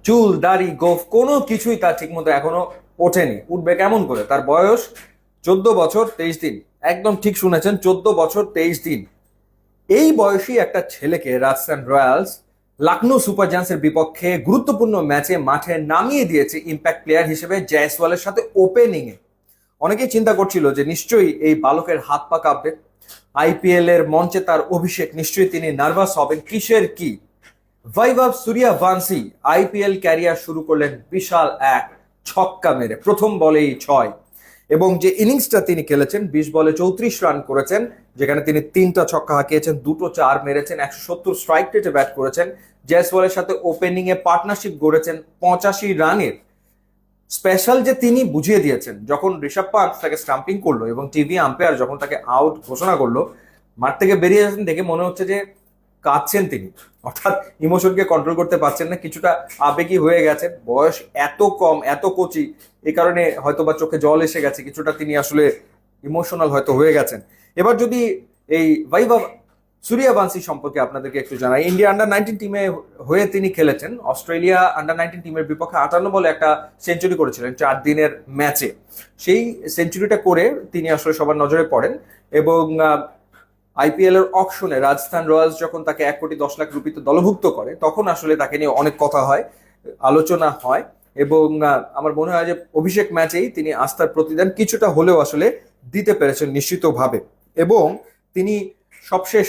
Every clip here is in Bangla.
চুল দাড়ি গোফ কোনো কিছুই তার ঠিক মতো এখনো ওঠেনি। উঠবে কেমন করে? তার বয়স 14 বছর 23 দিন। একদম ঠিক শুনেছেন, 14 বছর 23 দিন। এই বয়সী একটা ছেলেকে রাজস্থান রয়্যালস লখনৌ সুপার জায়ান্টসের বিপক্ষে গুরুত্বপূর্ণ ম্যাচে মাঠে নামিয়ে দিয়েছে ইম্প্যাক্ট প্লেয়ার হিসেবে জয়সওয়ালের সাথে ওপেনিং এ। অনেকেই চিন্তা করছিল যে নিশ্চয়ই এই বালকের হাত পা কাঁপবে, আইপিএল এর মঞ্চে তার অভিষেক, নিশ্চয়ই তিনি নার্ভাস হবেন। কিসের কি, বৈভব সূর্যবংশী আইপিএল ক্যারিয়ার শুরু করলেন বিশাল এক ছক্কা মেরে, প্রথম বলেই 6। এবং যে ইনিংসটা তিনি খেলেছেন 20 বলে 34 রান করেছেন, যেখানে তিনি 3টা ছক্কা হাঁকিয়েছেন, 2টো 4 মেরেছেন, 170 স্ট্রাইক রেটে ব্যাট করেছেন, জয়সওয়ালের সাথে ওপেনিং এ পার্টনারশিপ গড়েছেন 85 রানের। স্পেশাল যে তিনি বুঝিয়ে দিয়েছেন, যখন ঋষভ পান্ট তাকে স্টাম্পিং করলো এবং টিভি আম্পায়ার যখন তাকে আউট ঘোষণা করলো, মাঠ থেকে বেরিয়ে যাচ্ছেন দেখে মনে হচ্ছে যে কাঁদছেন তিনি, অর্থাৎ ইমোশনকে কন্ট্রোল করতে পারছেন না, কিছুটা আবেগী হয়ে গেছেন। বয়স এত কম, এত কচি, এই কারণে হয়তো বা চোখে জল এসে গেছে, কিছুটা তিনি আসলে ইমোশনাল হয়তো হয়ে গেছেন। এবার যদি এই বৈভব সূর্যবংশী সম্পর্কে আপনাদেরকে একটু জানাই, ইন্ডিয়া আন্ডার 19 টিমে হয়ে তিনি খেলেছেন। অস্ট্রেলিয়া আন্ডার 19 টিমের বিপক্ষে 58 বলে একটা সেঞ্চুরি করেছিলেন 4 দিনের ম্যাচে। সেই সেঞ্চুরিটা করে তিনি আসলে সবার নজরে পড়েন এবং আইপিএল এর অকশনে রাজস্থান রয়্যালস যখন তাকে 1,10,00,000 রুপিতে দলভুক্ত করে, তখন আসলে তাকে নিয়ে অনেক কথা হয়, আলোচনা হয়। এবং আমার মনে হয় যে অভিষেক ম্যাচেই তিনি আস্থার প্রতিদান কিছুটা হলেও আসলে দিতে পেরেছেন নিশ্চিতভাবে। এবং তিনি সবশেষ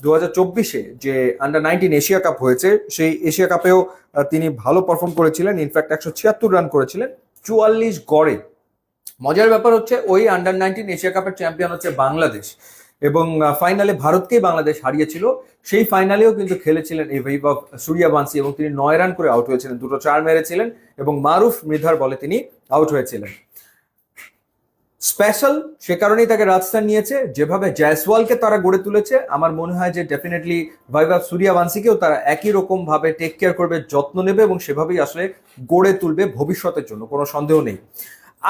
2024-এ যে আন্ডার 19 এশিয়া কাপ হয়েছে, সেই এশিয়া কাপেও তিনি ভালো পারফর্ম করেছিলেন। ইনফ্যাক্ট 176 রান করেছিলেন 44 গড়ে। মজার ব্যাপার হচ্ছে ওই আন্ডার 19 এশিয়া কাপের চ্যাম্পিয়ন হচ্ছে বাংলাদেশ, এবং ফাইনালে ভারতকেই বাংলাদেশ হারিয়েছিল। সেই ফাইনালেও কিন্তু খেলেছিলেন এই বৈভব সূর্যবংশী এবং তিনি 9 রান করে আউট হয়েছিলেন, 2টো 4 মেরেছিলেন এবং মারুফ মৃধার বলে তিনি আউট হয়েছিলেন। স্পেশাল সে কারণেই তাকে রাজস্থান নিয়েছে, যেভাবে জয়সওয়ালকে তারা গড়ে তুলেছে। আমার মনে হয় যে ডেফিনেটলি বৈভব সূর্যবংশীকেও তারা একই রকম ভাবে টেক কেয়ার করবে, যত্ন নেবে এবং সেভাবেই আসলে গড়ে তুলবে ভবিষ্যতের জন্য, কোনো সন্দেহ নেই।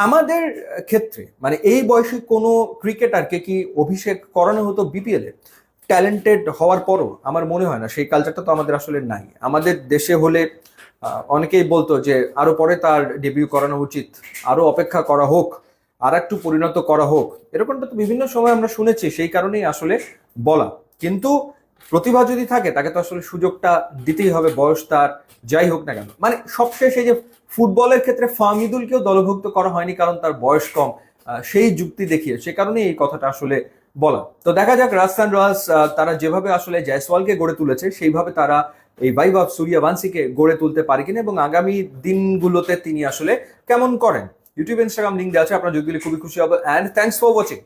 আমাদের ক্ষেত্রে মানে এই বয়সী কোনো ক্রিকেটারকে কি অভিষেক করানো হতো বিপিএল এ ট্যালেন্টেড হওয়ার পরও? আমার মনে হয় না, সেই কালচারটা তো আমাদের আসলে নাই। আমাদের দেশে হলে অনেকেই বলতো যে আরো পরে তার ডেবিউ করানো উচিত, আরো অপেক্ষা করা হোক, আর একটু পরিণত করা হোক, এরকমটা তো বিভিন্ন সময় আমরা শুনেছি, সেই কারণেই আসলে বলা। কিন্তু প্রতিভা যদি থাকে তাকে তো আসলে সুযোগটা দিতেই হবে, বয়স তার যাই হোক না কেন। মানে সবশেষে যে ফুটবলের ক্ষেত্রে ফাহমিদুলকেও দলভুক্ত করা হয়নি কারণ তার বয়স কম, সেই যুক্তি দেখিয়ে, সে কারণে এই কথাটা আসলে বলা। তো দেখা যাক রাজস্থান রয়্যালস তারা যেভাবে আসলে জয়সওয়ালকে গড়ে তুলেছে সেইভাবে তারা এই বৈভব সূর্যবংশীকে গড়ে তুলতে পারে কিনা এবং আগামী দিনগুলোতে তিনি আসলে কেমন করেন। ইউটিউব ইনস্টাগ্রাম লিঙ্ক দেওয়া আছে, আপনারা যদি খুবই খুশি হবে। And thanks for watching.